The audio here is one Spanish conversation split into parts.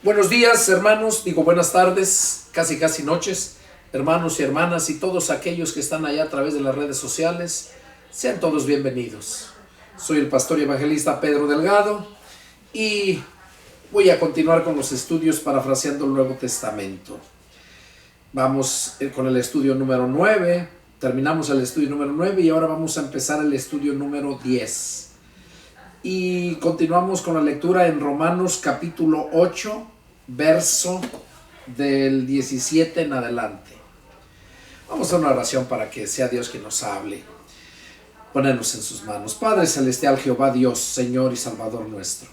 Buenos días, hermanos, digo buenas tardes, casi noches, hermanos y hermanas y todos aquellos que están allá a través de las redes sociales, sean todos bienvenidos. Soy el pastor y evangelista Pedro Delgado y voy a continuar con los estudios parafraseando el Nuevo Testamento. Vamos con el estudio número 9, terminamos el estudio número 9 y ahora vamos a empezar el estudio número 10. Y continuamos con la lectura en Romanos capítulo 8, verso del 17 en adelante. Vamos a hacer una oración para que sea Dios quien nos hable. Ponernos en sus manos. Padre celestial, Jehová Dios, Señor y Salvador nuestro.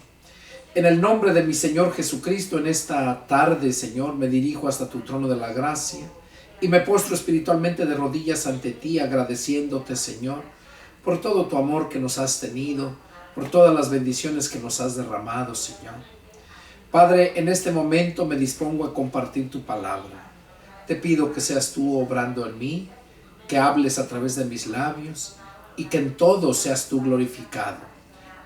En el nombre de mi Señor Jesucristo, en esta tarde, Señor, me dirijo hasta tu trono de la gracia y me postro espiritualmente de rodillas ante ti, agradeciéndote, Señor, por todo tu amor que nos has tenido, por todas las bendiciones que nos has derramado, Señor. Padre, en este momento me dispongo a compartir tu palabra. Te pido que seas tú obrando en mí, que hables a través de mis labios y que en todo seas tú glorificado.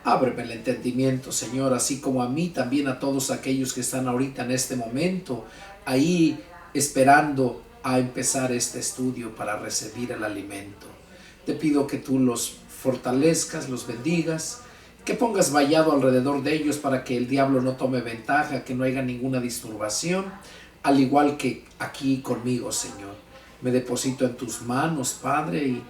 Ábreme el entendimiento, Señor, así como a mí, también a todos aquellos que están ahorita en este momento, ahí esperando a empezar este estudio para recibir el alimento. Te pido que tú los fortalezcas, los bendigas, que pongas vallado alrededor de ellos para que el diablo no tome ventaja, que no haya ninguna disturbación, al igual que aquí conmigo, Señor. Me deposito en tus manos, Padre, y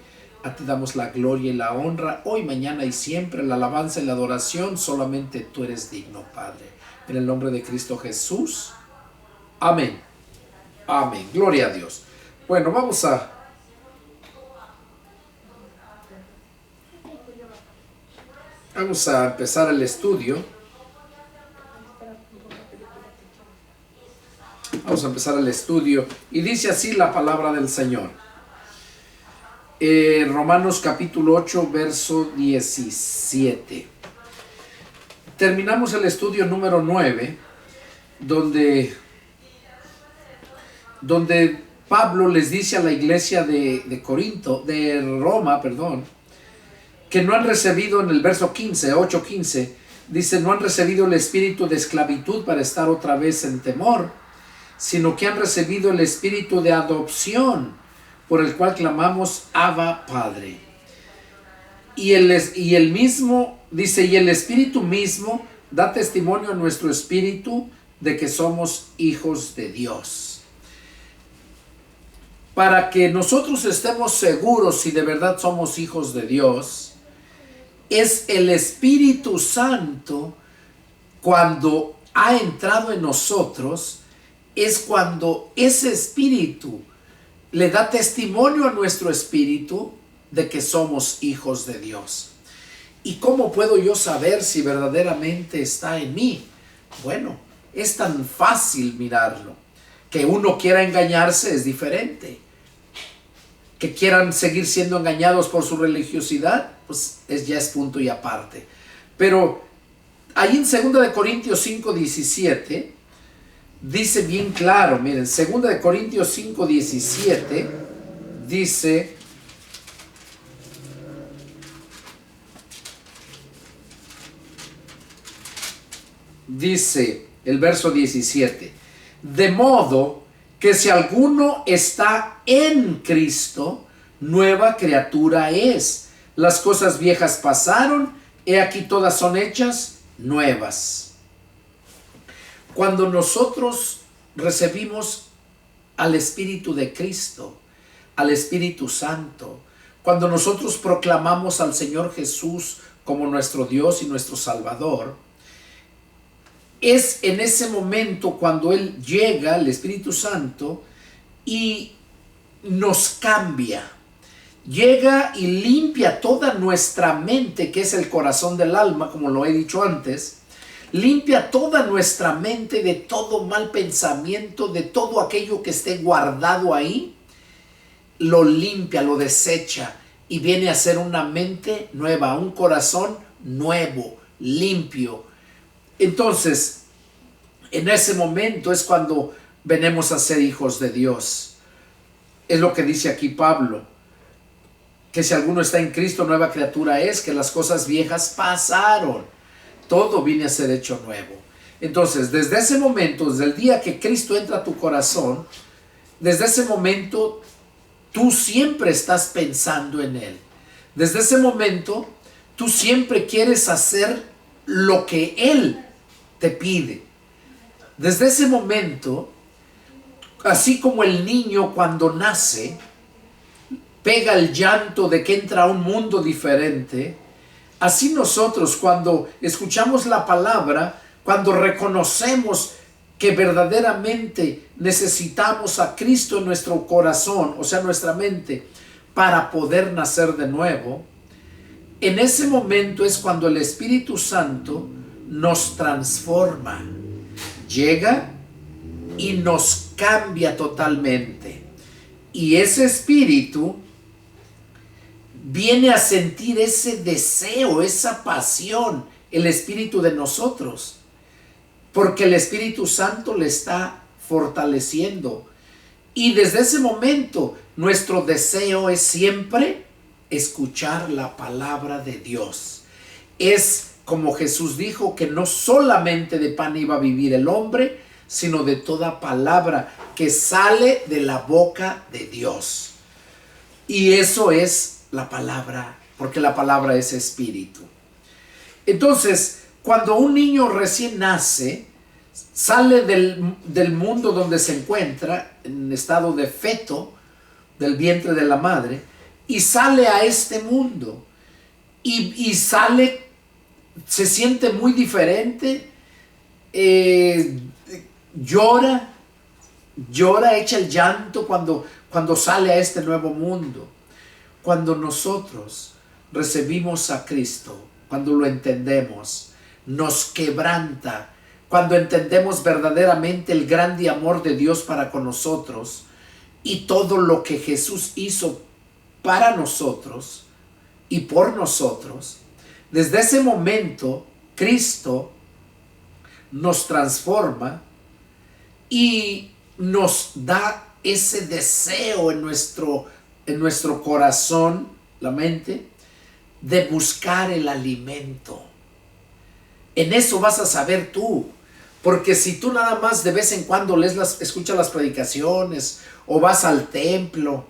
a ti damos la gloria y la honra, hoy, mañana y siempre, la alabanza y la adoración, solamente tú eres digno, Padre. En el nombre de Cristo Jesús, amén. Amén, gloria a Dios. Bueno, vamos a empezar el estudio. Vamos a empezar el estudio. Y dice así la palabra del Señor. Romanos capítulo 8, verso 17. Terminamos el estudio número 9, donde Pablo les dice a la iglesia de Roma, que no han recibido, en el verso 15, 8:15, dice, no han recibido el espíritu de esclavitud para estar otra vez en temor, sino que han recibido el espíritu de adopción, por el cual clamamos, Abba, Padre. Y el mismo, dice, y el espíritu mismo da testimonio a nuestro espíritu de que somos hijos de Dios. Para que nosotros estemos seguros si de verdad somos hijos de Dios, es el Espíritu Santo, cuando ha entrado en nosotros, es cuando ese Espíritu le da testimonio a nuestro espíritu de que somos hijos de Dios. ¿Y cómo puedo yo saber si verdaderamente está en mí? Bueno, es tan fácil mirarlo. Que uno quiera engañarse es diferente. Que quieran seguir siendo engañados por su religiosidad, pues ya es punto y aparte. Pero ahí en 2 Corintios 5:17 dice bien claro, miren, 2 Corintios 5:17 dice el verso 17, de modo que si alguno está en Cristo, nueva criatura es. Las cosas viejas pasaron, he aquí todas son hechas nuevas. Cuando nosotros recibimos al Espíritu de Cristo, al Espíritu Santo, cuando nosotros proclamamos al Señor Jesús como nuestro Dios y nuestro Salvador, es en ese momento cuando Él llega, el Espíritu Santo, y nos cambia. Llega y limpia toda nuestra mente, que es el corazón del alma, como lo he dicho antes. Limpia toda nuestra mente de todo mal pensamiento, de todo aquello que esté guardado ahí. Lo limpia, lo desecha y viene a ser una mente nueva, un corazón nuevo, limpio. Entonces, en ese momento es cuando venimos a ser hijos de Dios. Es lo que dice aquí Pablo, que si alguno está en Cristo, nueva criatura es, que las cosas viejas pasaron. Todo viene a ser hecho nuevo. Entonces, desde ese momento, desde el día que Cristo entra a tu corazón, desde ese momento tú siempre estás pensando en Él. Desde ese momento tú siempre quieres hacer lo que Él te pide. Desde ese momento, así como el niño cuando nace pega el llanto de que entra a un mundo diferente, así nosotros cuando escuchamos la palabra, cuando reconocemos que verdaderamente necesitamos a Cristo en nuestro corazón, o sea, nuestra mente, para poder nacer de nuevo, en ese momento es cuando el Espíritu Santo nos transforma, llega y nos cambia totalmente. Y ese Espíritu viene a sentir ese deseo, esa pasión, el Espíritu de nosotros, porque el Espíritu Santo le está fortaleciendo. Y desde ese momento nuestro deseo es siempre escuchar la palabra de Dios. Es como Jesús dijo, que no solamente de pan iba a vivir el hombre, sino de toda palabra que sale de la boca de Dios. Y eso es la palabra, porque la palabra es espíritu. Entonces, cuando un niño recién nace, sale del mundo donde se encuentra, en estado de feto, del vientre de la madre, y sale a este mundo. Y sale, se siente muy diferente, llora, echa el llanto cuando sale a este nuevo mundo. Cuando nosotros recibimos a Cristo, cuando lo entendemos, nos quebranta. Cuando entendemos verdaderamente el grande amor de Dios para con nosotros y todo lo que Jesús hizo para nosotros y por nosotros, desde ese momento Cristo nos transforma y nos da ese deseo en nuestro corazón, la mente, de buscar el alimento. En eso vas a saber tú, porque si tú nada más de vez en cuando escuchas las predicaciones, o vas al templo,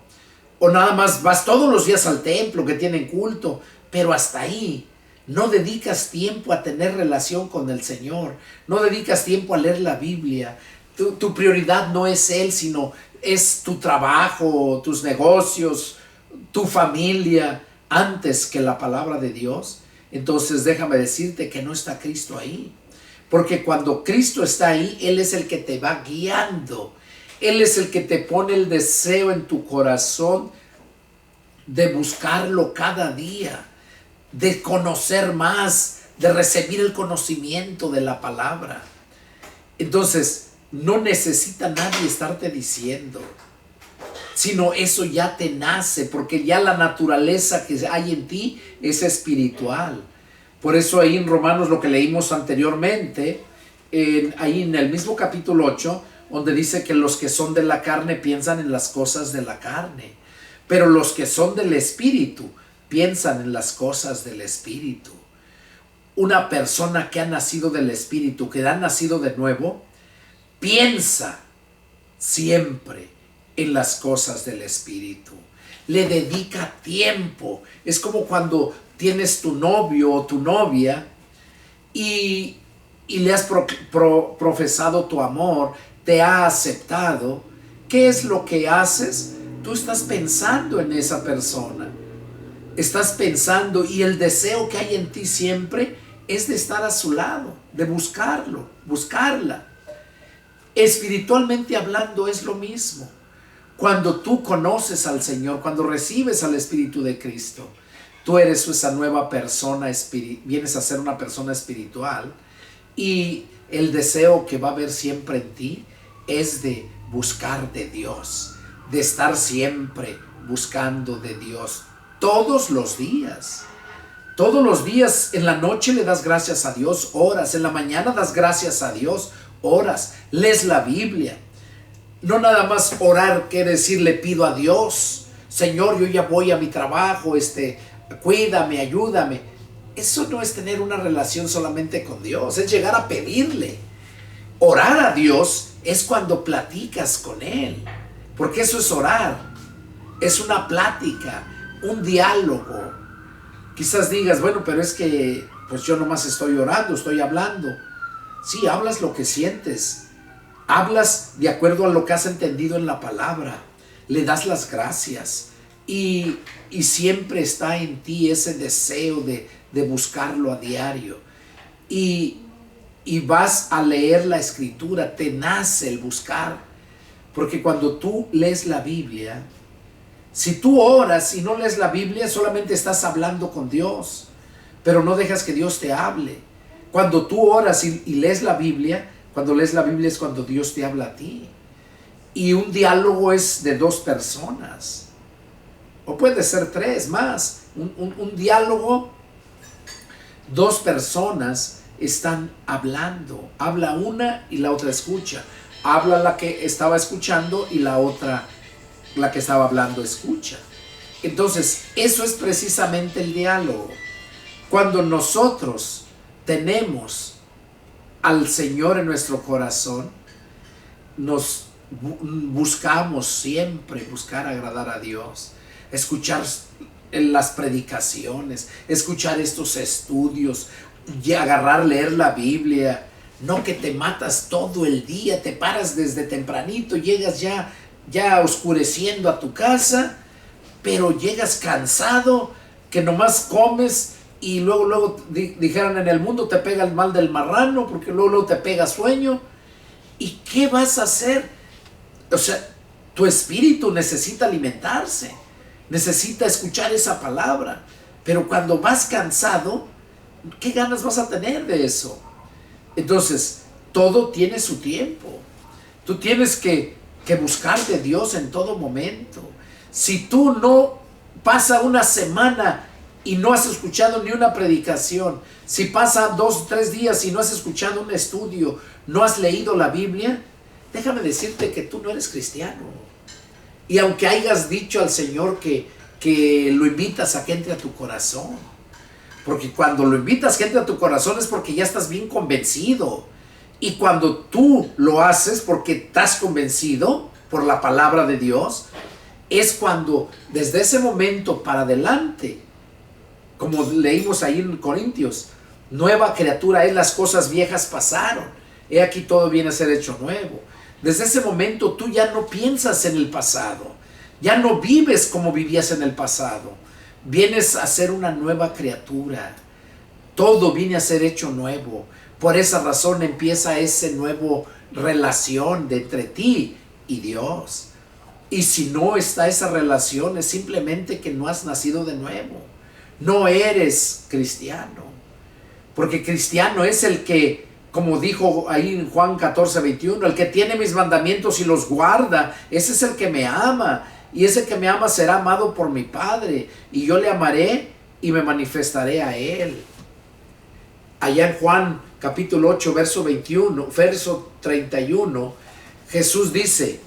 o nada más vas todos los días al templo que tienen culto, pero hasta ahí no dedicas tiempo a tener relación con el Señor, no dedicas tiempo a leer la Biblia, tu prioridad no es Él, sino es tu trabajo, tus negocios, tu familia, antes que la palabra de Dios. Entonces déjame decirte que no está Cristo ahí. Porque cuando Cristo está ahí, Él es el que te va guiando. Él es el que te pone el deseo en tu corazón de buscarlo cada día, de conocer más, de recibir el conocimiento de la palabra. Entonces, no necesita nadie estarte diciendo, sino eso ya te nace, porque ya la naturaleza que hay en ti es espiritual. Por eso ahí en Romanos, lo que leímos anteriormente, ahí en el mismo capítulo 8, donde dice que los que son de la carne piensan en las cosas de la carne, pero los que son del espíritu piensan en las cosas del espíritu. Una persona que ha nacido del espíritu, que ha nacido de nuevo, piensa siempre en las cosas del espíritu. Le dedica tiempo. Es como cuando tienes tu novio o tu novia y le has profesado tu amor, te ha aceptado. ¿Qué es lo que haces? Tú estás pensando en esa persona. Estás pensando, y el deseo que hay en ti siempre es de estar a su lado, de buscarlo, buscarla. Espiritualmente hablando es lo mismo. Cuando tú conoces al Señor, cuando recibes al Espíritu de Cristo, tú eres esa nueva persona, vienes a ser una persona espiritual, y el deseo que va a haber siempre en ti es de buscar de Dios, de estar siempre buscando de Dios, todos los días. Todos los días, en la noche le das gracias a Dios, oras, en la mañana das gracias a Dios, oras, lees la Biblia. No nada más orar quiere decir le pido a Dios, Señor, yo ya voy a mi trabajo, cuídame, ayúdame. Eso no es tener una relación solamente con Dios, es llegar a pedirle. Orar a Dios es cuando platicas con Él, porque eso es orar. Es una plática, un diálogo. Quizás digas, bueno, pero es que pues yo nomás estoy orando, estoy hablando. Sí, hablas lo que sientes. Hablas de acuerdo a lo que has entendido en la palabra. Le das las gracias. Y siempre está en ti ese deseo de buscarlo a diario. Y vas a leer la escritura, te nace el buscar. Porque cuando tú lees la Biblia, si tú oras y no lees la Biblia, solamente estás hablando con Dios, pero no dejas que Dios te hable. Cuando tú oras y lees la Biblia, cuando lees la Biblia es cuando Dios te habla a ti. Y un diálogo es de dos personas, o puede ser tres más. Un diálogo, dos personas están hablando. Habla una y la otra escucha. Habla la que estaba escuchando y la otra, la que estaba hablando, escucha. Entonces, eso es precisamente el diálogo. Cuando nosotros tenemos al Señor en nuestro corazón, nos buscamos siempre buscar agradar a Dios, escuchar las predicaciones, escuchar estos estudios, y leer la Biblia. No que te matas todo el día, te paras desde tempranito, llegas ya oscureciendo a tu casa, pero llegas cansado, que nomás comes y luego dijeron en el mundo te pega el mal del marrano, porque luego te pega sueño. ¿Y qué vas a hacer? O sea, tu espíritu necesita alimentarse, necesita escuchar esa palabra, pero cuando vas cansado, ¿qué ganas vas a tener de eso? Entonces, todo tiene su tiempo. Tú tienes que buscar de Dios en todo momento. Si tú no pasa una semana y no has escuchado ni una predicación, si pasa 2 o 3 días y no has escuchado un estudio, no has leído la Biblia, déjame decirte que tú no eres cristiano. Y aunque hayas dicho al Señor que lo invitas a que entre a tu corazón, porque cuando lo invitas que entre a tu corazón es porque ya estás bien convencido. Y cuando tú lo haces porque estás convencido por la palabra de Dios, es cuando desde ese momento para adelante, como leímos ahí en Corintios, nueva criatura es, las cosas viejas pasaron, he aquí todo viene a ser hecho nuevo. Desde ese momento tú ya no piensas en el pasado, ya no vives como vivías en el pasado, vienes a ser una nueva criatura, todo viene a ser hecho nuevo. Por esa razón empieza ese nuevo relación de entre ti y Dios. Y si no está esa relación, es simplemente que no has nacido de nuevo. No eres cristiano. Porque cristiano es el que, como dijo ahí en Juan 14:21, el que tiene mis mandamientos y los guarda, ese es el que me ama. Y ese que me ama será amado por mi Padre. Y yo le amaré y me manifestaré a él. Allá en Juan capítulo 8, verso 31, Jesús dice: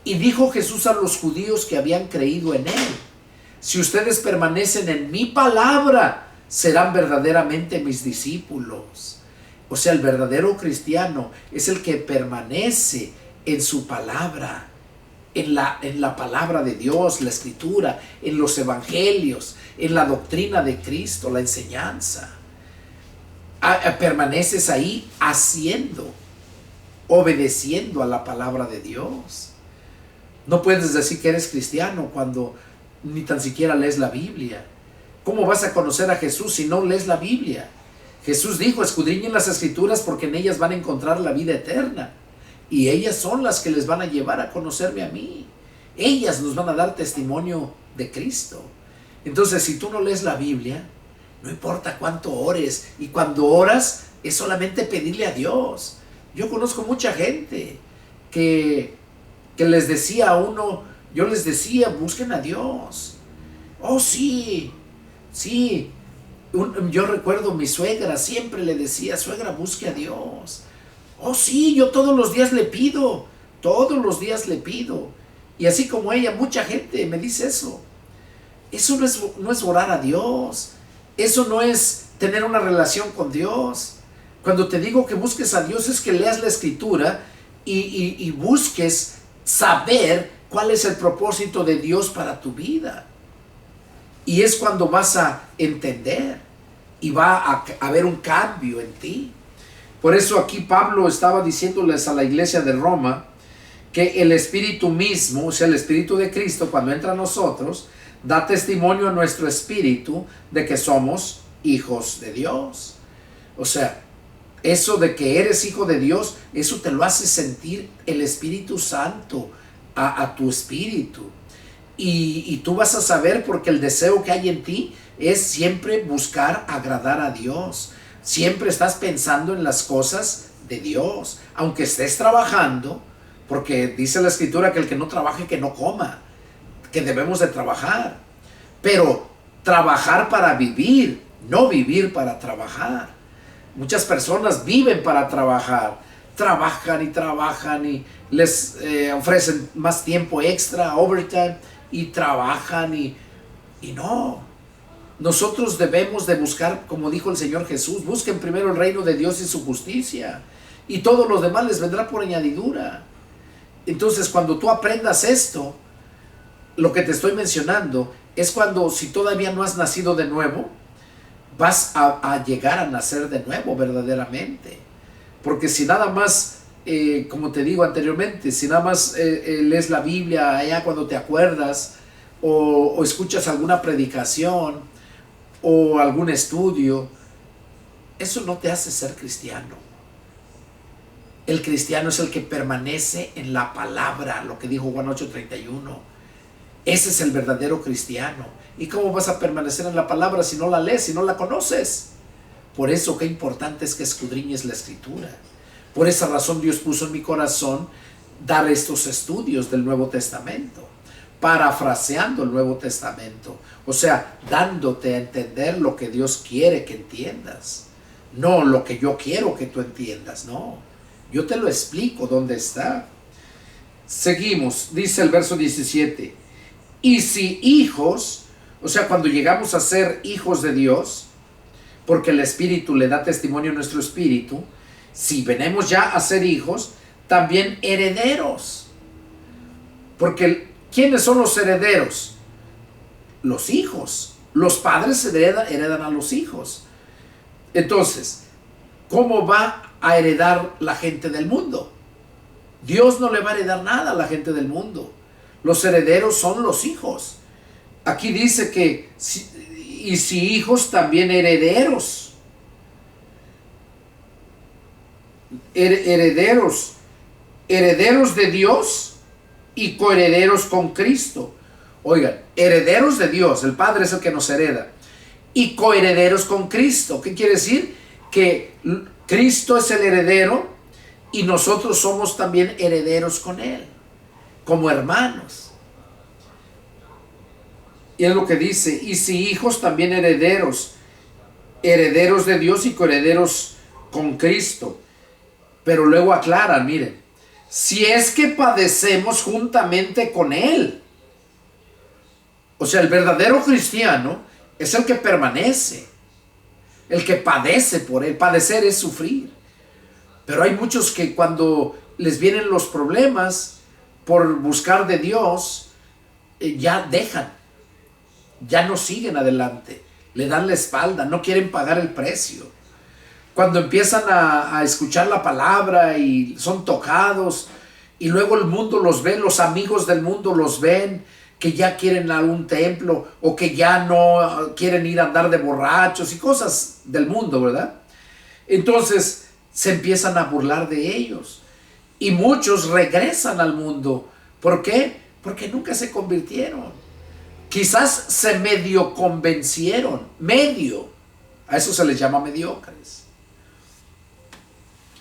y dijo Jesús a los judíos que habían creído en él: si ustedes permanecen en mi palabra, serán verdaderamente mis discípulos. O sea, el verdadero cristiano es el que permanece en su palabra, en la palabra de Dios, la escritura, en los evangelios, en la doctrina de Cristo, la enseñanza. Permaneces ahí haciendo, obedeciendo a la palabra de Dios. No puedes decir que eres cristiano cuando ni tan siquiera lees la Biblia. ¿Cómo vas a conocer a Jesús si no lees la Biblia? Jesús dijo: escudriñen las escrituras porque en ellas van a encontrar la vida eterna. Y ellas son las que les van a llevar a conocerme a mí. Ellas nos van a dar testimonio de Cristo. Entonces, si tú no lees la Biblia, no importa cuánto ores, y cuando oras es solamente pedirle a Dios. Yo conozco mucha gente que les decía a uno, yo les decía: busquen a Dios. Oh, sí. Yo recuerdo mi suegra, siempre le decía: suegra, busque a Dios. Oh, sí, yo todos los días le pido. Y así como ella, mucha gente me dice eso. Eso no es orar a Dios. Eso no es tener una relación con Dios. Cuando te digo que busques a Dios es que leas la Escritura y busques saber cuál es el propósito de Dios para tu vida. Y es cuando vas a entender y va a haber un cambio en ti. Por eso aquí Pablo estaba diciéndoles a la iglesia de Roma que el Espíritu mismo, o sea, el Espíritu de Cristo, cuando entra a nosotros, da testimonio a nuestro espíritu de que somos hijos de Dios. O sea, eso de que eres hijo de Dios, eso te lo hace sentir el Espíritu Santo a tu espíritu. Y tú vas a saber, porque el deseo que hay en ti es siempre buscar agradar a Dios. Siempre estás pensando en las cosas de Dios, aunque estés trabajando, porque dice la Escritura que el que no trabaje, que no coma, que debemos de trabajar. Pero trabajar para vivir, no vivir para trabajar. Muchas personas viven para trabajar, trabajan y les ofrecen más tiempo extra, overtime, y trabajan y no. Nosotros debemos de buscar, como dijo el Señor Jesús, busquen primero el reino de Dios y su justicia, y todo lo demás les vendrá por añadidura. Entonces, cuando tú aprendas esto, lo que te estoy mencionando es cuando, si todavía no has nacido de nuevo, vas a llegar a nacer de nuevo verdaderamente. Porque si nada más, como te digo anteriormente, si nada más lees la Biblia allá cuando te acuerdas, o escuchas alguna predicación o algún estudio, eso no te hace ser cristiano. El cristiano es el que permanece en la palabra, lo que dijo Juan 8:31. Ese es el verdadero cristiano. ¿Y cómo vas a permanecer en la palabra si no la lees, si no la conoces? Por eso qué importante es que escudriñes la Escritura. Por esa razón Dios puso en mi corazón dar estos estudios del Nuevo Testamento, parafraseando el Nuevo Testamento, o sea, dándote a entender lo que Dios quiere que entiendas, no lo que yo quiero que tú entiendas, no. Yo te lo explico dónde está. Seguimos, dice el verso 17. Y si hijos, o sea, cuando llegamos a ser hijos de Dios, porque el Espíritu le da testimonio a nuestro espíritu, si venimos ya a ser hijos, también herederos. Porque ¿quiénes son los herederos? Los hijos. Los padres heredan a los hijos. Entonces, ¿cómo va a heredar la gente del mundo? Dios no le va a heredar nada a la gente del mundo. Los herederos son los hijos. Aquí dice que y si hijos, también herederos. Herederos de Dios y coherederos con Cristo. Oigan, herederos de Dios, el Padre es el que nos hereda, y coherederos con Cristo. ¿Qué quiere decir? Que Cristo es el heredero y nosotros somos también herederos con Él, como hermanos. Y es lo que dice, y si hijos, también herederos de Dios y coherederos con Cristo. Pero luego aclaran, miren, si es que padecemos juntamente con Él. O sea, el verdadero cristiano es el que permanece, el que padece por Él. Padecer es sufrir. Pero hay muchos que cuando les vienen los problemas por buscar de Dios, ya dejan, ya no siguen adelante, le dan la espalda, no quieren pagar el precio. Cuando empiezan a escuchar la palabra y son tocados, y luego el mundo los ve, los amigos del mundo los ven, que ya quieren a un templo, o que ya no quieren ir a andar de borrachos y cosas del mundo, ¿verdad? Entonces se empiezan a burlar de ellos. Y muchos regresan al mundo. ¿Por qué? Porque nunca se convirtieron. Quizás se medio convencieron. Medio. A eso se les llama mediocres.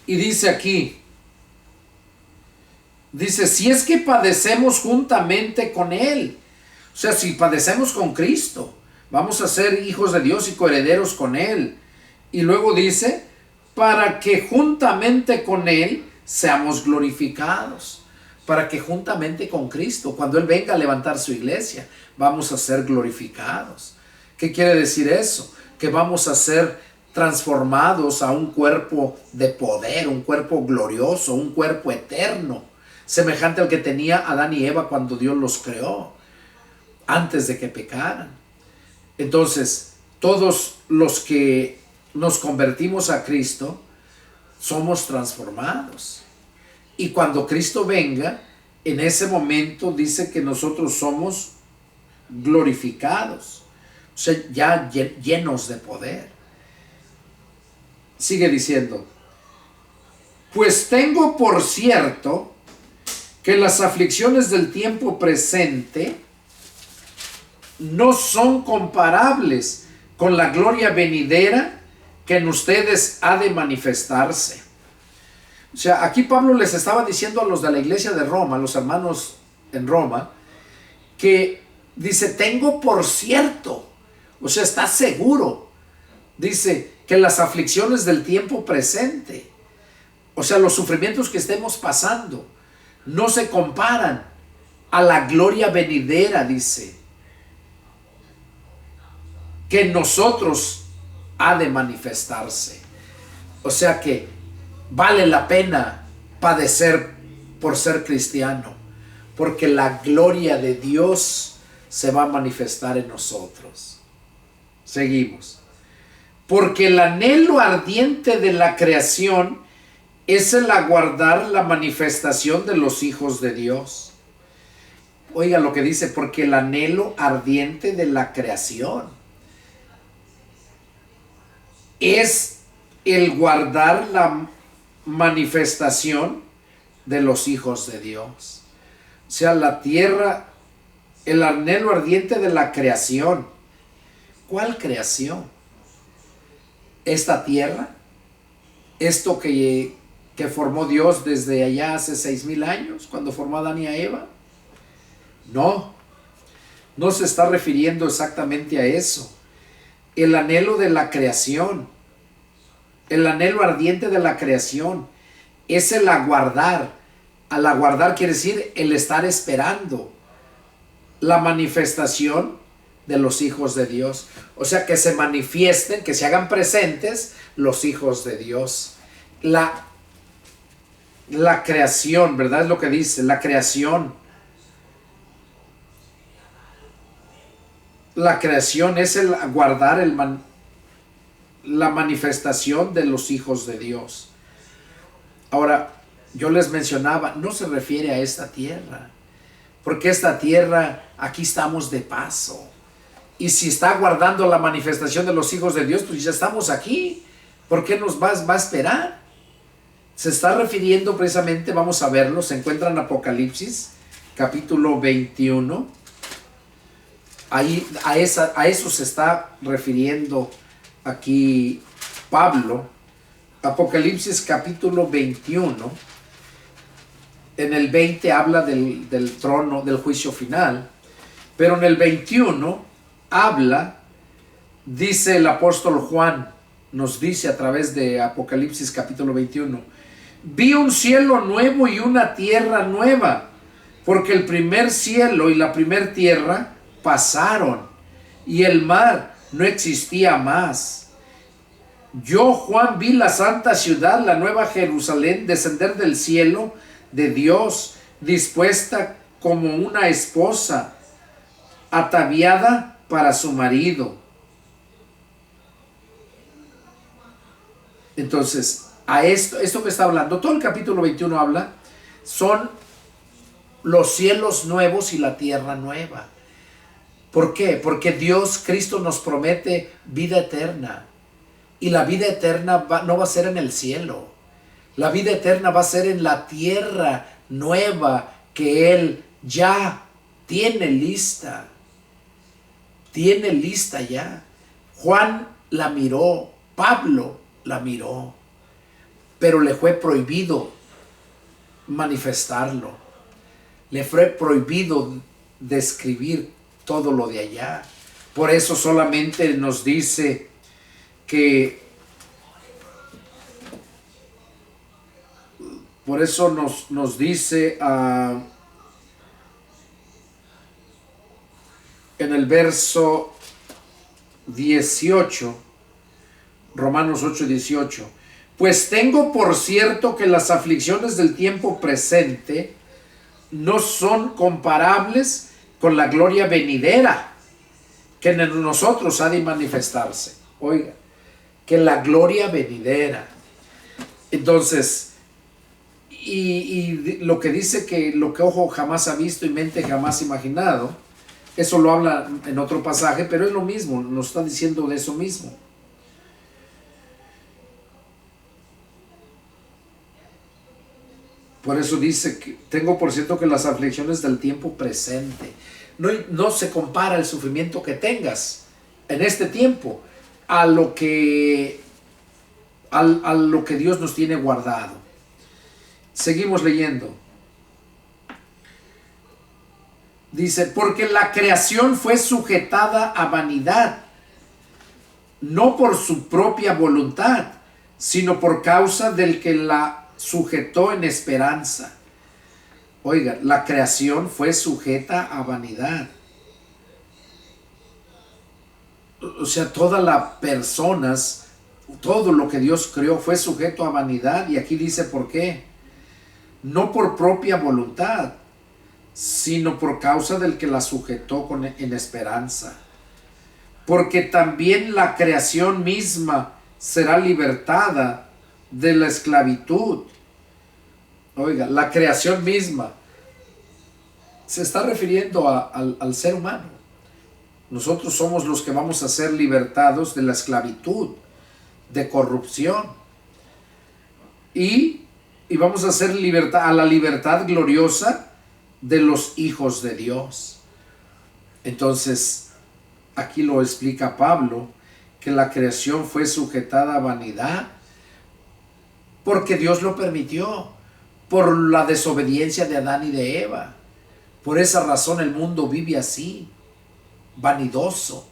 Y dice aquí, dice, si es que padecemos juntamente con Él. O sea, si padecemos con Cristo, vamos a ser hijos de Dios y coherederos con Él. Y luego dice, para que juntamente con Él seamos glorificados. Para que juntamente con Cristo, cuando Él venga a levantar su iglesia, vamos a ser glorificados. ¿Qué quiere decir eso? Que vamos a ser transformados a un cuerpo de poder, un cuerpo glorioso, un cuerpo eterno, semejante al que tenía Adán y Eva cuando Dios los creó, antes de que pecaran. Entonces, todos los que nos convertimos a Cristo, somos transformados. Y cuando Cristo venga, en ese momento dice que nosotros somos glorificados, o sea, ya llenos de poder. Sigue diciendo, pues tengo por cierto que las aflicciones del tiempo presente no son comparables con la gloria venidera que en ustedes ha de manifestarse. O sea, aquí Pablo les estaba diciendo a los de la iglesia de Roma, a los hermanos en Roma, que dice, tengo por cierto, o sea, está seguro, dice, que las aflicciones del tiempo presente, o sea, los sufrimientos que estemos pasando, no se comparan a la gloria venidera, dice, que en nosotros ha de manifestarse. O sea que vale la pena padecer por ser cristiano, porque la gloria de Dios se va a manifestar en nosotros. Seguimos. Porque el anhelo ardiente de la creación es el aguardar la manifestación de los hijos de Dios. Oiga lo que dice, porque el anhelo ardiente de la creación es el guardar la manifestación de los hijos de Dios. O sea, la tierra, el anhelo ardiente de la creación. ¿Cuál creación? ¿Esta tierra? ¿Esto que formó Dios desde allá hace 6,000 años, cuando formó a Adán y a Eva? No, no se está refiriendo exactamente a eso. El anhelo de la creación, el anhelo ardiente de la creación, es el aguardar. Al aguardar quiere decir el estar esperando la manifestación de los hijos de Dios. O sea, que se manifiesten, que se hagan presentes los hijos de Dios. La creación, ¿verdad? Es lo que dice, la creación. La creación es el aguardar la manifestación de los hijos de Dios. Ahora, yo les mencionaba, no se refiere a esta tierra, porque esta tierra, aquí estamos de paso. Y si está aguardando la manifestación de los hijos de Dios, pues ya estamos aquí. ¿Por qué nos va a esperar? Se está refiriendo precisamente, vamos a verlo, se encuentra en Apocalipsis, capítulo 21. Ahí, a eso se está refiriendo aquí Pablo. Apocalipsis capítulo 21. En el 20 habla del trono, del juicio final. Pero en el 21 habla, dice el apóstol Juan, nos dice a través de Apocalipsis capítulo 21, vi un cielo nuevo y una tierra nueva, porque el primer cielo y la primer tierra pasaron, y el mar no existía más. Yo, Juan, vi la santa ciudad, la nueva Jerusalén, descender del cielo de Dios, dispuesta como una esposa, ataviada para su marido. Entonces, a esto que está hablando, todo el capítulo 21 habla, son los cielos nuevos y la tierra nueva. ¿Por qué? Porque Dios, Cristo nos promete vida eterna. Y la vida eterna no va a ser en el cielo. La vida eterna va a ser en la tierra nueva que Él ya tiene lista. Tiene lista ya. Juan la miró, Pablo la miró, pero le fue prohibido manifestarlo. Le fue prohibido describir todo lo de allá. Por eso solamente nos dice que, por eso nos dice en el verso 18, Romanos 8:18. Pues tengo por cierto que las aflicciones del tiempo presente no son comparables con la gloria venidera que en nosotros ha de manifestarse. Oiga, que la gloria venidera. Entonces, y lo que dice que lo que ojo jamás ha visto y mente jamás imaginado, eso lo habla en otro pasaje, pero es lo mismo, nos está diciendo de eso mismo. Por eso dice que tengo por cierto que las aflicciones del tiempo presente, no se compara el sufrimiento que tengas en este tiempo a lo que Dios nos tiene guardado. Seguimos leyendo. Dice, porque la creación fue sujetada a vanidad, no por su propia voluntad, sino por causa del que la sujetó en esperanza. Oiga, la creación fue sujeta a vanidad. O sea, todas las personas, todo lo que Dios creó fue sujeto a vanidad. Y aquí dice por qué. No por propia voluntad, sino por causa del que la sujetó en esperanza. Porque también la creación misma será libertada de la esclavitud. Oiga, la creación misma se está refiriendo al ser humano. Nosotros somos los que vamos a ser libertados de la esclavitud, de corrupción. Y vamos a ser a la libertad gloriosa de los hijos de Dios. Entonces, aquí lo explica Pablo, que la creación fue sujetada a vanidad porque Dios lo permitió, por la desobediencia de Adán y de Eva. Por esa razón el mundo vive así, vanidoso.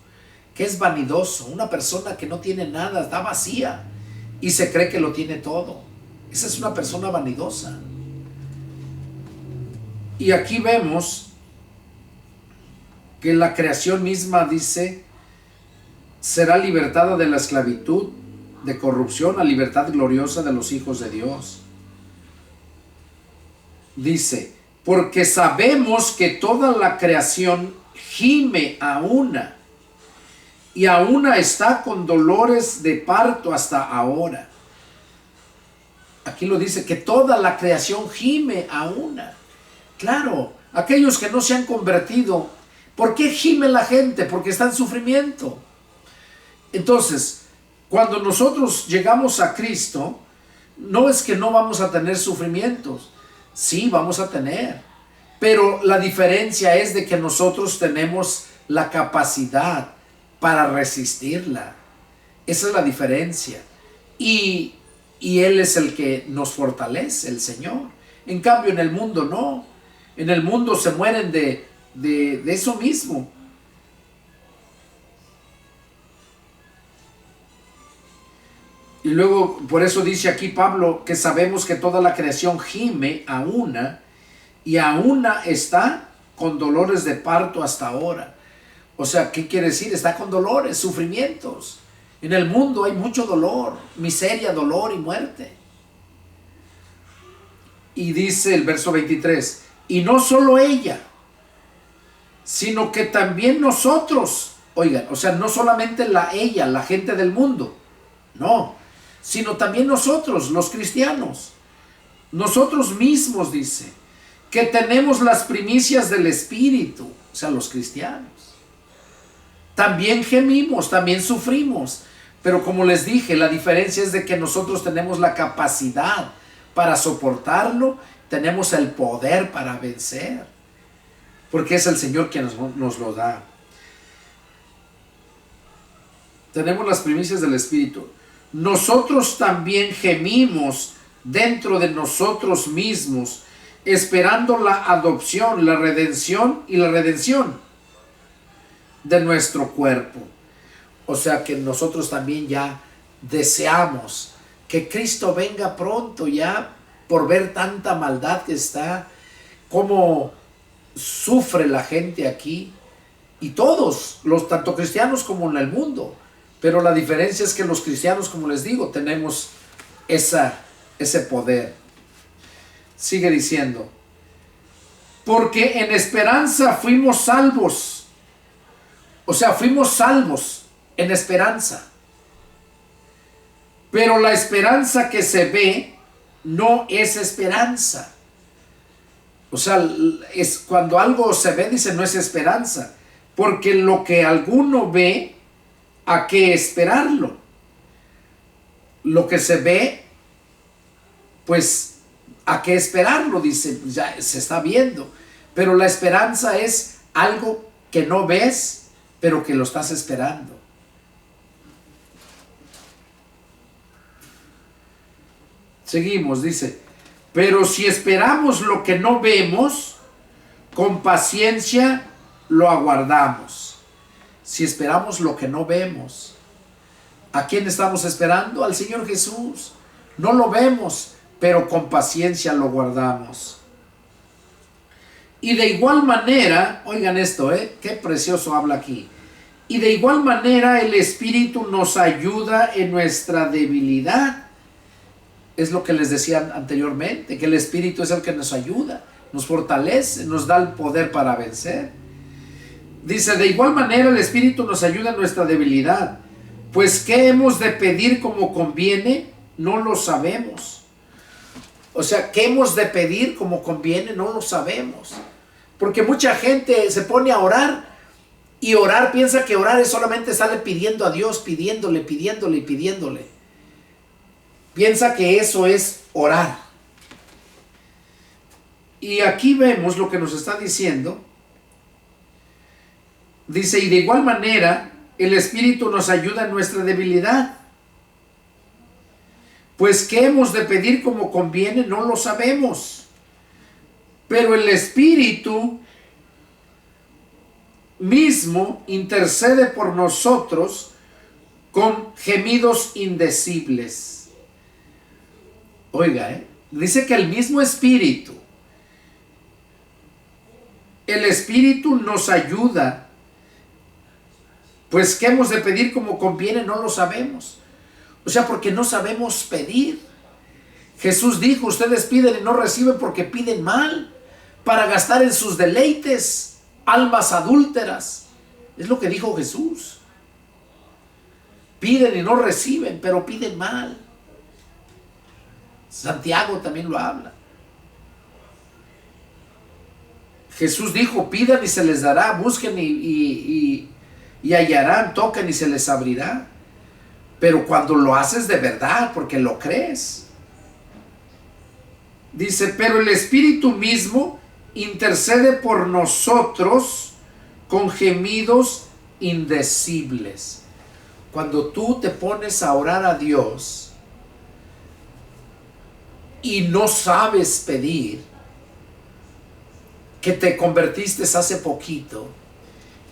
¿Qué es vanidoso? Una persona que no tiene nada, está vacía y se cree que lo tiene todo. Esa es una persona vanidosa. Y aquí vemos que la creación misma, dice, será libertada de la esclavitud, de corrupción, a libertad gloriosa de los hijos de Dios. Dice, porque sabemos que toda la creación gime a una, y a una está con dolores de parto hasta ahora. Aquí lo dice, que toda la creación gime a una. Claro, aquellos que no se han convertido, ¿por qué gime la gente? Porque está en sufrimiento. Entonces, cuando nosotros llegamos a Cristo, no es que no vamos a tener sufrimientos. Sí, vamos a tener. Pero la diferencia es de que nosotros tenemos la capacidad para resistirla. Esa es la diferencia. Y Él es el que nos fortalece, el Señor. En cambio, en el mundo no. En el mundo se mueren de eso mismo. Y luego, por eso dice aquí Pablo, que sabemos que toda la creación gime a una, y a una está con dolores de parto hasta ahora. O sea, ¿qué quiere decir? Está con dolores, sufrimientos. En el mundo hay mucho dolor, miseria, dolor y muerte. Y dice el verso 23, y no solo ella, sino que también nosotros, oigan, o sea, no solamente ella, la gente del mundo, no, sino también nosotros, los cristianos, nosotros mismos, dice, que tenemos las primicias del Espíritu, o sea, los cristianos. También gemimos, también sufrimos, pero como les dije, la diferencia es de que nosotros tenemos la capacidad para soportarlo, tenemos el poder para vencer, porque es el Señor quien nos lo da. Tenemos las primicias del Espíritu. Nosotros también gemimos dentro de nosotros mismos, esperando la adopción, la redención y la redención de nuestro cuerpo. O sea que nosotros también ya deseamos que Cristo venga pronto, ya por ver tanta maldad que está, cómo sufre la gente aquí, y todos, tanto cristianos como en el mundo, Pero la diferencia es que los cristianos, como les digo, tenemos ese poder. Sigue diciendo, porque en esperanza fuimos salvos. O sea, fuimos salvos en esperanza. Pero la esperanza que se ve no es esperanza. O sea, es cuando algo se ve, dice, no es esperanza. Porque lo que alguno ve, ¿a qué esperarlo? Lo que se ve, pues, ¿a qué esperarlo? Dice, ya se está viendo. Pero la esperanza es algo que no ves, pero que lo estás esperando. Seguimos, dice, pero si esperamos lo que no vemos, con paciencia lo aguardamos. Si esperamos lo que no vemos, ¿a quién estamos esperando? Al Señor Jesús. No lo vemos, pero con paciencia lo guardamos. Y de igual manera, oigan esto, qué precioso habla aquí. Y de igual manera el Espíritu nos ayuda en nuestra debilidad. Es lo que les decía anteriormente, que el Espíritu es el que nos ayuda, nos fortalece, nos da el poder para vencer. Dice, de igual manera el Espíritu nos ayuda en nuestra debilidad. Pues ¿qué hemos de pedir como conviene? No lo sabemos. O sea, ¿qué hemos de pedir como conviene? No lo sabemos. Porque mucha gente se pone a orar y orar, piensa que orar es solamente estarle pidiendo a Dios, pidiéndole. Piensa que eso es orar. Y aquí vemos lo que nos está diciendo. Dice, y de igual manera el Espíritu nos ayuda en nuestra debilidad. Pues ¿qué hemos de pedir como conviene? No lo sabemos. Pero el Espíritu mismo intercede por nosotros con gemidos indecibles. Oiga, dice que el mismo Espíritu, el Espíritu nos ayuda. Pues ¿qué hemos de pedir como conviene? No lo sabemos. O sea, porque no sabemos pedir. Jesús dijo, ustedes piden y no reciben porque piden mal, para gastar en sus deleites, almas adúlteras. Es lo que dijo Jesús. Piden y no reciben, pero piden mal. Santiago también lo habla. Jesús dijo, pidan y se les dará, busquen y hallarán, toquen y se les abrirá. Pero cuando lo haces de verdad, porque lo crees. Dice, pero el Espíritu mismo intercede por nosotros con gemidos indecibles. Cuando tú te pones a orar a Dios y no sabes pedir, que te convertiste hace poquito,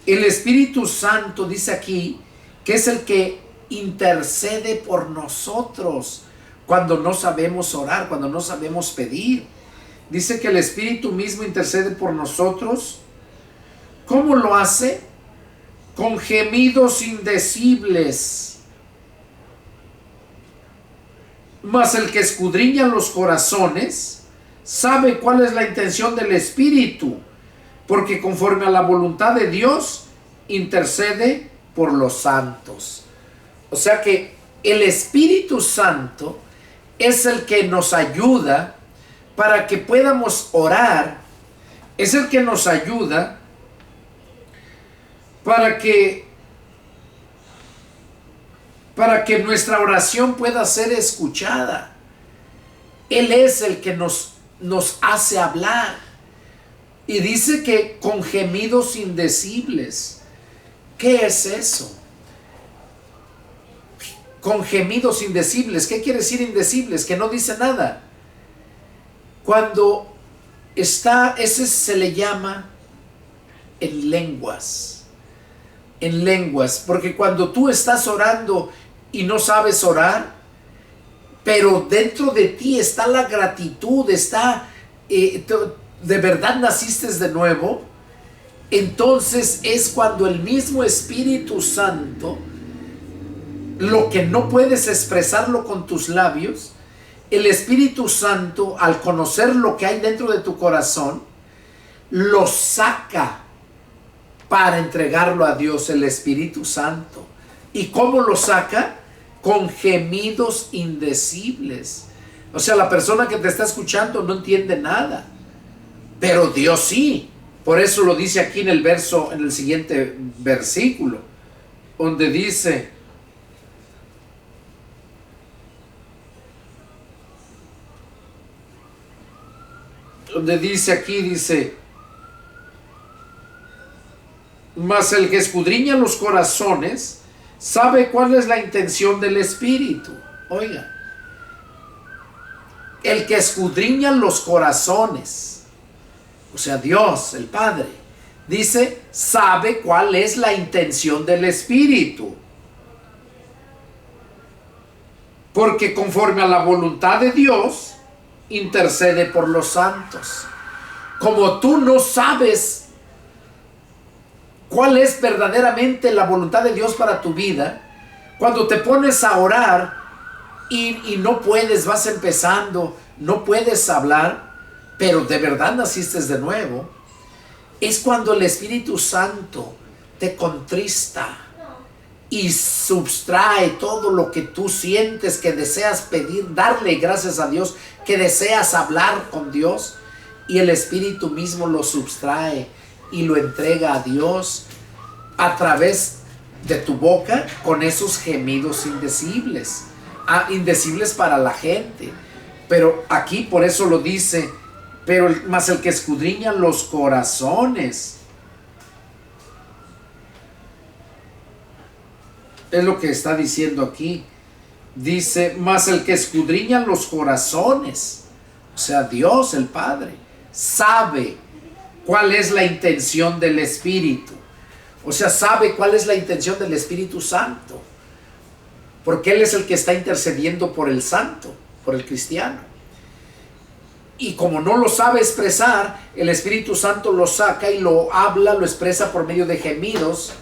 el Espíritu Santo dice aquí que es el que intercede por nosotros cuando no sabemos orar, cuando no sabemos pedir. Dice que el Espíritu mismo intercede por nosotros. ¿Cómo lo hace? Con gemidos indecibles. Mas el que escudriña los corazones sabe cuál es la intención del Espíritu, porque conforme a la voluntad de Dios intercede por los santos. O sea que el Espíritu Santo es el que nos ayuda para que podamos orar, es el que nos ayuda para que nuestra oración pueda ser escuchada. Él es el que nos hace hablar. Y dice que con gemidos indecibles. ¿Qué es eso? Con gemidos indecibles. ¿Qué quiere decir indecibles? Que no dice nada. Cuando está, ese se le llama en lenguas. En lenguas. Porque cuando tú estás orando y no sabes orar, pero dentro de ti está la gratitud, está, de verdad naciste de nuevo, entonces es cuando el mismo Espíritu Santo lo que no puedes expresarlo con tus labios, el Espíritu Santo, al conocer lo que hay dentro de tu corazón, lo saca para entregarlo a Dios, el Espíritu Santo. ¿Y cómo lo saca? Con gemidos indecibles. O sea, la persona que te está escuchando no entiende nada, pero Dios sí. Por eso lo dice aquí en el siguiente versículo, donde dice: mas el que escudriña los corazones sabe cuál es la intención del Espíritu. Oiga, el que escudriña los corazones, o sea, Dios, el Padre, dice, sabe cuál es la intención del Espíritu. Porque conforme a la voluntad de Dios, intercede por los santos. Como tú no sabes cuál es verdaderamente la voluntad de Dios para tu vida, cuando te pones a orar y no puedes, vas empezando, no puedes hablar, pero de verdad naciste de nuevo, es cuando el Espíritu Santo te contrista y subtrae todo lo que tú sientes, que deseas pedir, darle gracias a Dios, que deseas hablar con Dios, y el Espíritu mismo lo subtrae y lo entrega a Dios a través de tu boca, con esos gemidos indecibles, indecibles para la gente. Pero aquí por eso lo dice, mas el que escudriña los corazones, es lo que está diciendo aquí. Dice, mas el que escudriña los corazones, o sea, Dios el Padre, sabe cuál es la intención del Espíritu. O sea, sabe cuál es la intención del Espíritu Santo, porque Él es el que está intercediendo por el santo, por el cristiano. Y como no lo sabe expresar, el Espíritu Santo lo saca y lo habla, lo expresa por medio de gemidos.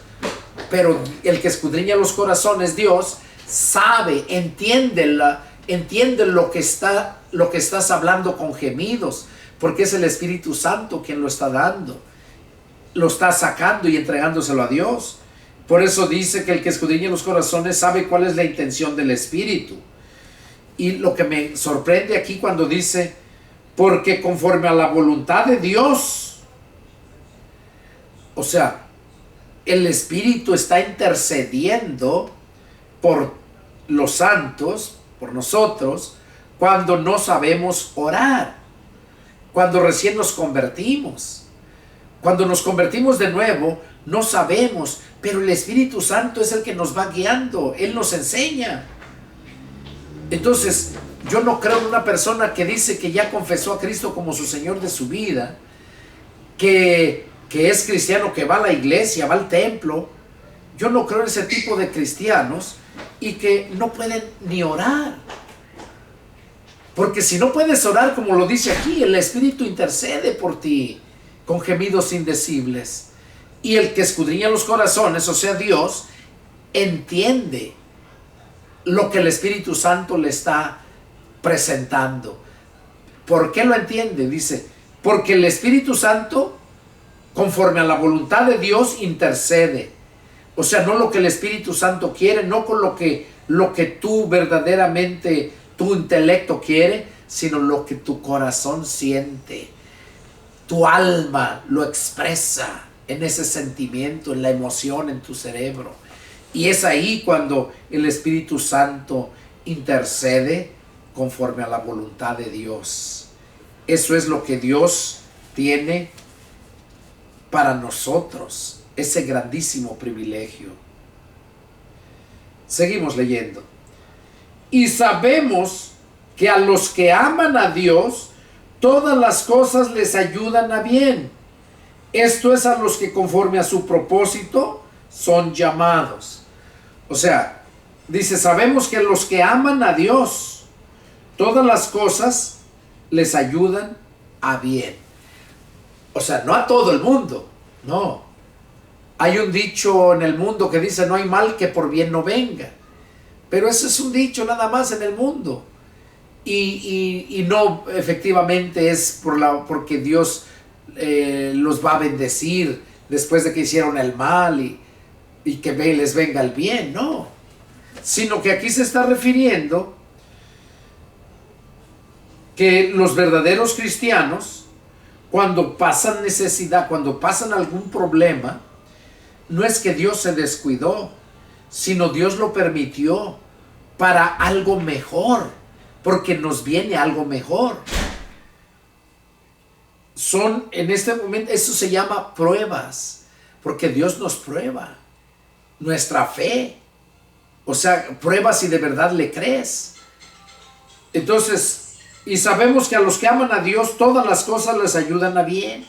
Pero el que escudriña los corazones, Dios, sabe, entiende lo que estás hablando con gemidos, porque es el Espíritu Santo quien lo está dando, lo está sacando y entregándoselo a Dios. Por eso dice que el que escudriña los corazones sabe cuál es la intención del Espíritu. Y lo que me sorprende aquí cuando dice, porque conforme a la voluntad de Dios, o sea, el Espíritu está intercediendo por los santos, por nosotros, cuando no sabemos orar, cuando recién nos convertimos. Cuando nos convertimos de nuevo, no sabemos, pero el Espíritu Santo es el que nos va guiando, Él nos enseña. Entonces, yo no creo en una persona que dice que ya confesó a Cristo como su Señor de su vida, que es cristiano, que va a la iglesia, va al templo. Yo no creo en ese tipo de cristianos y que no pueden ni orar. Porque si no puedes orar, como lo dice aquí, el Espíritu intercede por ti con gemidos indecibles. Y el que escudriña los corazones, o sea, Dios, entiende lo que el Espíritu Santo le está presentando. ¿Por qué lo entiende? Dice, porque el Espíritu Santo, conforme a la voluntad de Dios, intercede. O sea, no lo que el Espíritu Santo quiere, no con lo que tú verdaderamente, tu intelecto quiere, sino lo que tu corazón siente. Tu alma lo expresa en ese sentimiento, en la emoción, en tu cerebro. Y es ahí cuando el Espíritu Santo intercede conforme a la voluntad de Dios. Eso es lo que Dios tiene para nosotros, ese grandísimo privilegio. Seguimos leyendo. Y sabemos que a los que aman a Dios, todas las cosas les ayudan a bien. Esto es a los que conforme a su propósito son llamados. O sea, dice, sabemos que a los que aman a Dios, todas las cosas les ayudan a bien. O sea, no a todo el mundo, no. Hay un dicho en el mundo que dice, no hay mal que por bien no venga. Pero eso es un dicho nada más en el mundo. Y no efectivamente es porque Dios los va a bendecir después de que hicieron el mal y que les venga el bien, no. Sino que aquí se está refiriendo que los verdaderos cristianos, cuando pasan necesidad, cuando pasan algún problema, no es que Dios se descuidó, sino Dios lo permitió para algo mejor, porque nos viene algo mejor. Son en este momento, eso se llama pruebas, porque Dios nos prueba nuestra fe. O sea, prueba si de verdad le crees. Entonces, y sabemos que a los que aman a Dios, todas las cosas les ayudan a bien.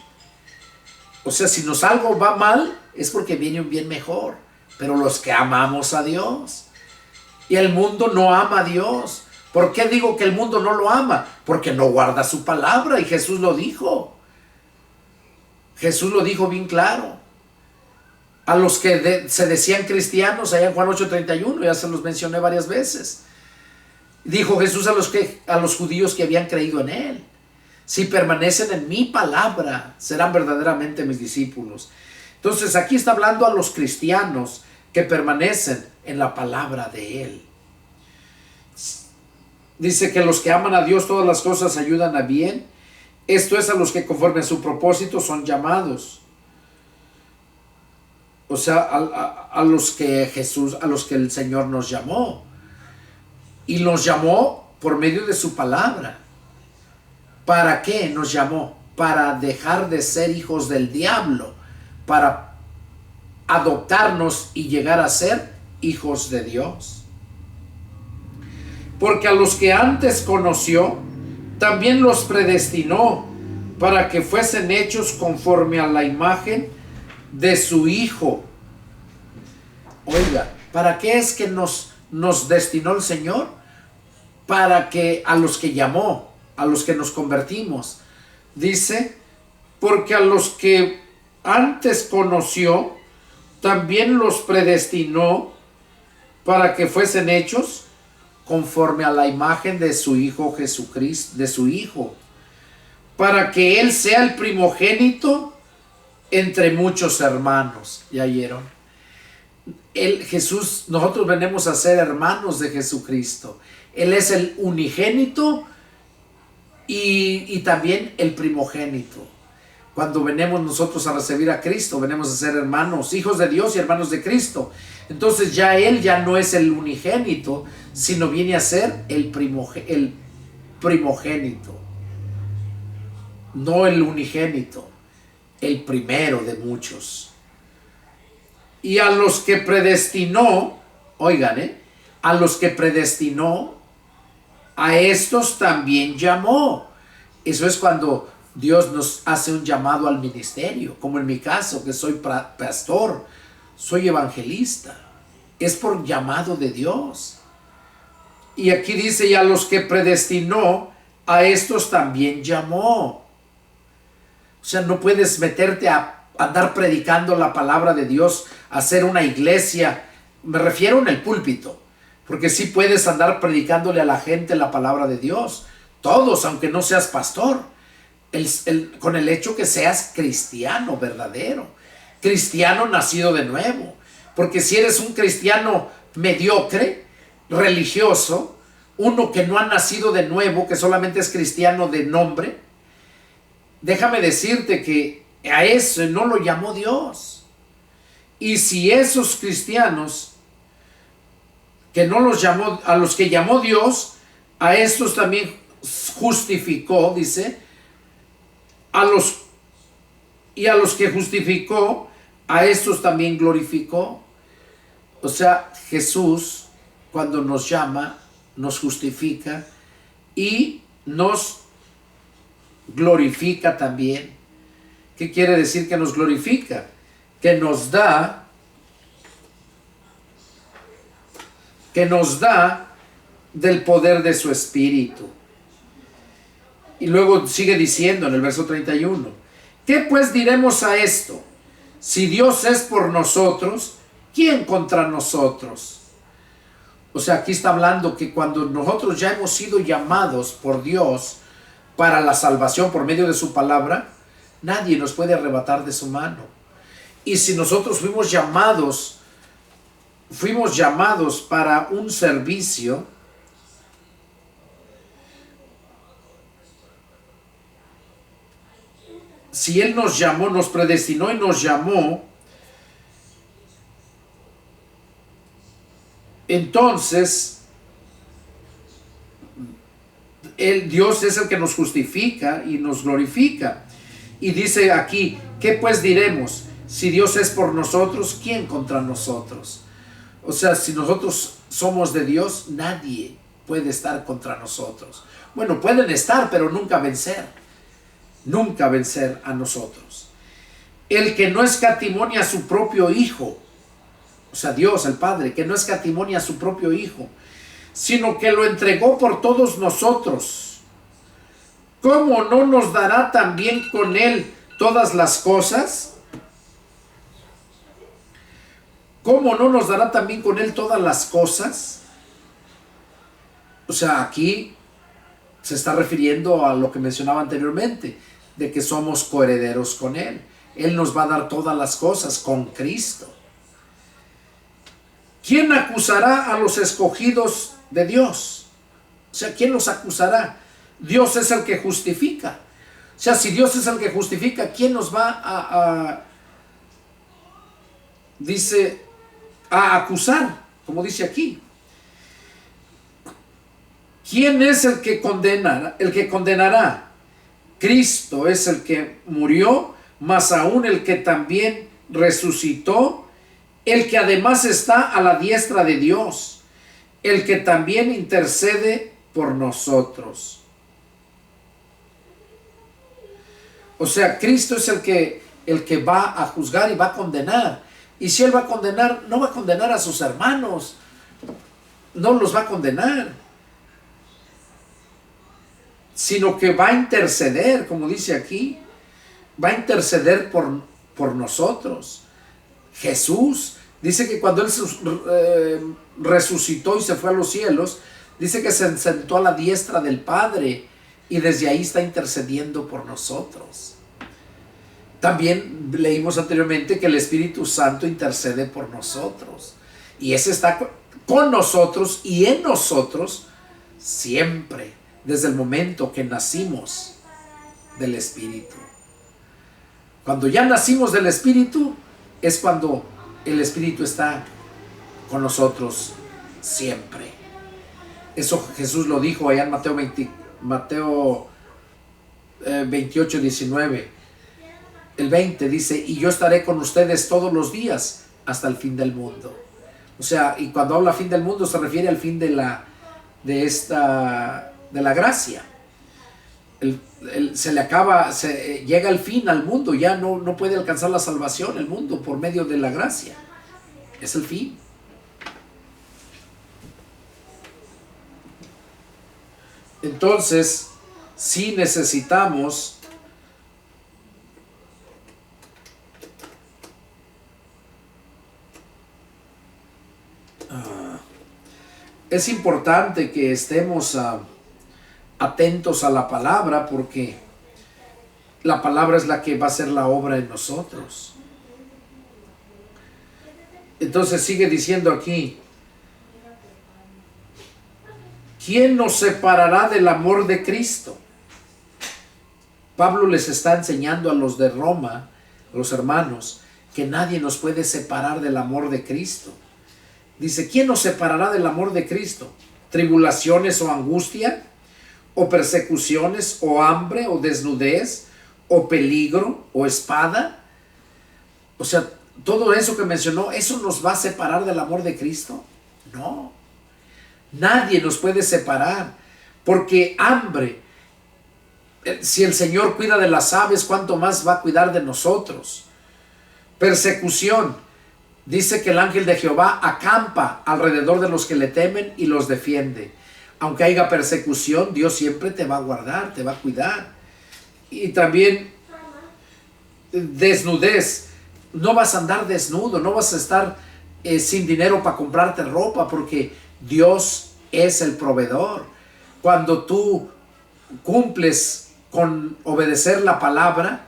O sea, si nos algo va mal, es porque viene un bien mejor. Pero los que amamos a Dios, y el mundo no ama a Dios. ¿Por qué digo que el mundo no lo ama? Porque no guarda su palabra, y Jesús lo dijo. Jesús lo dijo bien claro. A los que se decían cristianos, allá en Juan 8:31, ya se los mencioné varias veces. Dijo Jesús a los judíos que habían creído en Él: si permanecen en mi palabra, serán verdaderamente mis discípulos. Entonces aquí está hablando a los cristianos que permanecen en la palabra de Él. Dice que los que aman a Dios, todas las cosas ayudan a bien. Esto es a los que conforme a su propósito son llamados. O sea, a los que el Señor nos llamó. Y nos llamó por medio de su palabra. ¿Para qué nos llamó? Para dejar de ser hijos del diablo, para adoptarnos y llegar a ser hijos de Dios. Porque a los que antes conoció, también los predestinó para que fuesen hechos conforme a la imagen de su Hijo. Oiga, ¿para qué es que nos destinó el Señor? Para que a los que llamó, a los que nos convertimos. Dice, porque a los que antes conoció, también los predestinó para que fuesen hechos conforme a la imagen de su Hijo Jesucristo, de su Hijo, para que Él sea el primogénito entre muchos hermanos. ¿Ya oyeron? Jesús, nosotros venimos a ser hermanos de Jesucristo. Él es el unigénito y también el primogénito. Cuando venimos nosotros a recibir a Cristo, venimos a ser hermanos, hijos de Dios y hermanos de Cristo. Entonces Él ya no es el unigénito, sino viene a ser el primogénito. No el unigénito, el primero de muchos. Y a los que predestinó, oigan, a los que predestinó, a estos también llamó. Eso es cuando Dios nos hace un llamado al ministerio, como en mi caso, que soy pastor, soy evangelista. Es por llamado de Dios. Y aquí dice, y a los que predestinó, a estos también llamó. O sea, no puedes meterte a andar predicando la palabra de Dios, hacer una iglesia. Me refiero en el púlpito, porque sí puedes andar predicándole a la gente la palabra de Dios. Todos, aunque no seas pastor. Con el hecho que seas cristiano verdadero, cristiano nacido de nuevo. Porque si eres un cristiano mediocre, religioso, uno que no ha nacido de nuevo, que solamente es cristiano de nombre, déjame decirte que a eso no lo llamó Dios. Y si esos cristianos que no los llamó, a los que llamó Dios, a estos también justificó, dice, a los que justificó, a estos también glorificó. O sea, Jesús, cuando nos llama, nos justifica y nos glorifica también. ¿Qué quiere decir que nos glorifica? Que nos da del poder de su Espíritu. Y luego sigue diciendo en el verso 31, ¿qué pues diremos a esto? Si Dios es por nosotros, ¿quién contra nosotros? O sea, aquí está hablando que cuando nosotros ya hemos sido llamados por Dios para la salvación por medio de su palabra, nadie nos puede arrebatar de su mano. Y si nosotros fuimos llamados para un servicio, si Él nos llamó, nos predestinó y nos llamó, entonces Dios es el que nos justifica y nos glorifica. Y dice aquí, ¿qué pues diremos? Si Dios es por nosotros, ¿quién contra nosotros? O sea, si nosotros somos de Dios, nadie puede estar contra nosotros. Bueno, pueden estar, pero nunca vencer. Nunca vencer a nosotros. El que no escatimó a su propio Hijo, o sea, Dios, el Padre, que no escatimó a su propio Hijo, sino que lo entregó por todos nosotros, ¿cómo no nos dará también con Él todas las cosas? ¿Cómo no nos dará también con Él todas las cosas? O sea, aquí se está refiriendo a lo que mencionaba anteriormente, de que somos coherederos con Él. Él nos va a dar todas las cosas con Cristo. ¿Quién acusará a los escogidos de Dios? O sea, ¿quién los acusará? Dios es el que justifica. O sea, si Dios es el que justifica, ¿quién nos va a acusar? Como dice aquí. ¿Quién es el que condenará? El que condenará. Cristo es el que murió, más aún el que también resucitó, el que además está a la diestra de Dios, el que también intercede por nosotros. O sea, Cristo es el que va a juzgar y va a condenar. Y si Él va a condenar, no va a condenar a sus hermanos, no los va a condenar, sino que va a interceder, como dice aquí, va a interceder por nosotros. Jesús dice que cuando Él resucitó y se fue a los cielos, dice que se sentó a la diestra del Padre y desde ahí está intercediendo por nosotros. También leímos anteriormente que el Espíritu Santo intercede por nosotros y ese está con nosotros y en nosotros siempre, desde el momento que nacimos del Espíritu. Cuando ya nacimos del Espíritu, es cuando el Espíritu está con nosotros siempre. Eso Jesús lo dijo allá en Mateo 28, 19. El 20 dice, y yo estaré con ustedes todos los días hasta el fin del mundo. O sea, y cuando habla fin del mundo se refiere al fin de la gracia. Llega el fin al mundo, ya no puede alcanzar la salvación el mundo por medio de la gracia. Es el fin. Entonces, sí necesitamos es importante que estemos atentos a la palabra, porque la palabra es la que va a hacer la obra en nosotros. Entonces sigue diciendo aquí, ¿quién nos separará del amor de Cristo? Pablo les está enseñando a los de Roma, a los hermanos, que nadie nos puede separar del amor de Cristo. Dice, ¿quién nos separará del amor de Cristo? ¿Tribulaciones o angustia? ¿O persecuciones? ¿O hambre? ¿O desnudez? ¿O peligro? ¿O espada? O sea, todo eso que mencionó, ¿eso nos va a separar del amor de Cristo? No. Nadie nos puede separar. Porque hambre, si el Señor cuida de las aves, ¿cuánto más va a cuidar de nosotros? Persecución. Dice que el ángel de Jehová acampa alrededor de los que le temen y los defiende. Aunque haya persecución, Dios siempre te va a guardar, te va a cuidar. Y también desnudez. No vas a andar desnudo, no vas a estar sin dinero para comprarte ropa, porque Dios es el proveedor. Cuando tú cumples con obedecer la palabra,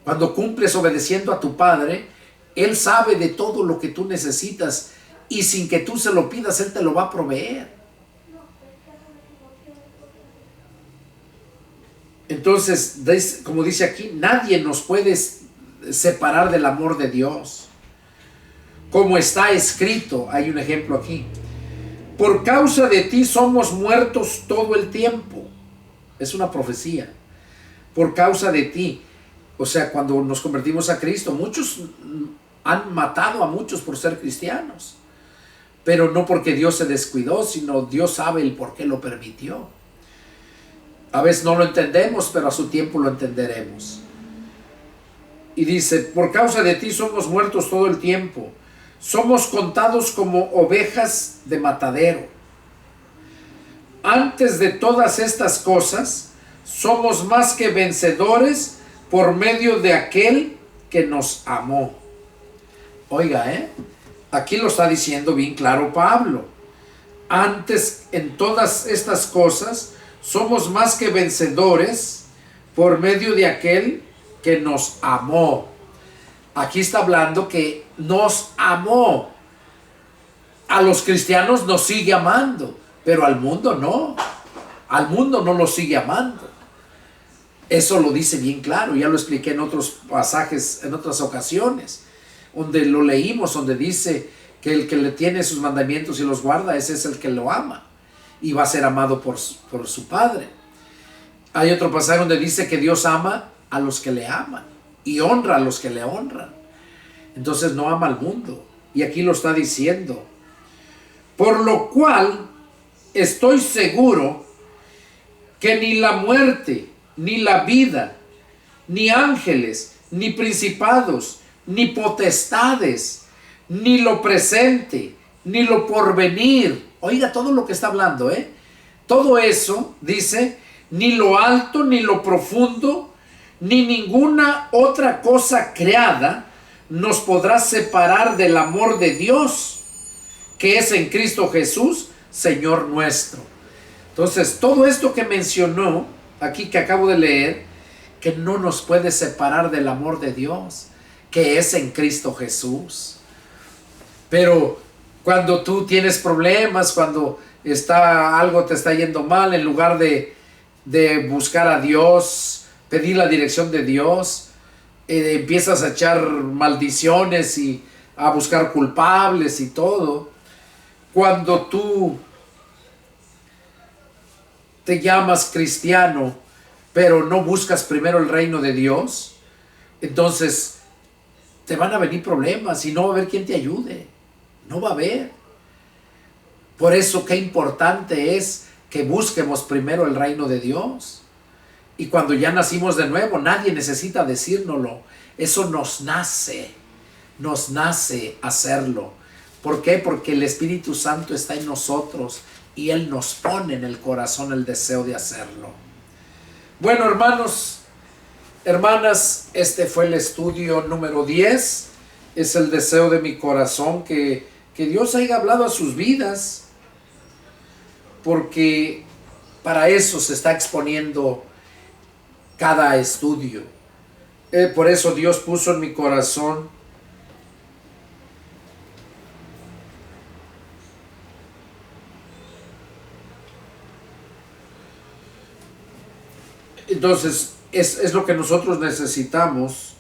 cuando cumples obedeciendo a tu Padre, Él sabe de todo lo que tú necesitas y sin que tú se lo pidas, Él te lo va a proveer. Entonces, como dice aquí, nadie nos puede separar del amor de Dios. Como está escrito, hay un ejemplo aquí: por causa de ti somos muertos todo el tiempo. Es una profecía. Por causa de ti. O sea, cuando nos convertimos a Cristo, muchos han matado a muchos por ser cristianos. Pero no porque Dios se descuidó, sino Dios sabe el por qué lo permitió. A veces no lo entendemos, pero a su tiempo lo entenderemos. Y dice, por causa de ti somos muertos todo el tiempo. Somos contados como ovejas de matadero. Antes de todas estas cosas, somos más que vencedores por medio de aquel que nos amó. Oiga, aquí lo está diciendo bien claro Pablo. Antes, en todas estas cosas, somos más que vencedores por medio de aquel que nos amó. Aquí está hablando que nos amó. A los cristianos nos sigue amando, pero al mundo no. Al mundo no lo sigue amando. Eso lo dice bien claro. Ya lo expliqué en otros pasajes, en otras ocasiones, donde lo leímos, donde dice que el que le tiene sus mandamientos y los guarda, ese es el que lo ama y va a ser amado por su Padre. Hay otro pasaje donde dice que Dios ama a los que le aman y honra a los que le honran. Entonces no ama al mundo. Y aquí lo está diciendo. Por lo cual estoy seguro que ni la muerte, ni la vida, ni ángeles, ni principados, ni potestades, ni lo presente, ni lo porvenir. Oiga todo lo que está hablando, todo eso, dice, ni lo alto, ni lo profundo, ni ninguna otra cosa creada nos podrá separar del amor de Dios, que es en Cristo Jesús, Señor nuestro. Entonces, todo esto que mencionó aquí, que acabo de leer, que no nos puede separar del amor de Dios, que es en Cristo Jesús. Pero cuando tú tienes problemas, cuando algo te está yendo mal, en lugar de buscar a Dios, pedir la dirección de Dios, empiezas a echar maldiciones y a buscar culpables y todo. Cuando tú te llamas cristiano, pero no buscas primero el reino de Dios, entonces te van a venir problemas y no va a haber quien te ayude. No va a haber. Por eso qué importante es que busquemos primero el reino de Dios. Y cuando ya nacimos de nuevo, nadie necesita decírnoslo. Eso nos nace hacerlo. ¿Por qué? Porque el Espíritu Santo está en nosotros y Él nos pone en el corazón el deseo de hacerlo. Bueno, hermanos, hermanas, este fue el estudio número 10. Es el deseo de mi corazón que Dios haya hablado a sus vidas, porque para eso se está exponiendo cada estudio. Por eso Dios puso en mi corazón entonces es lo que nosotros necesitamos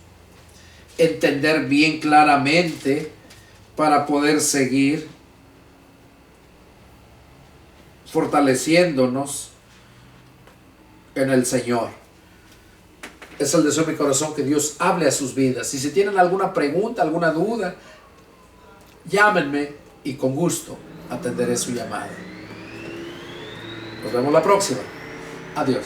entender bien claramente para poder seguir fortaleciéndonos en el Señor. Es el deseo de mi corazón que Dios hable a sus vidas. Y si tienen alguna pregunta, alguna duda, llámenme y con gusto atenderé su llamada. Nos vemos la próxima. Adiós.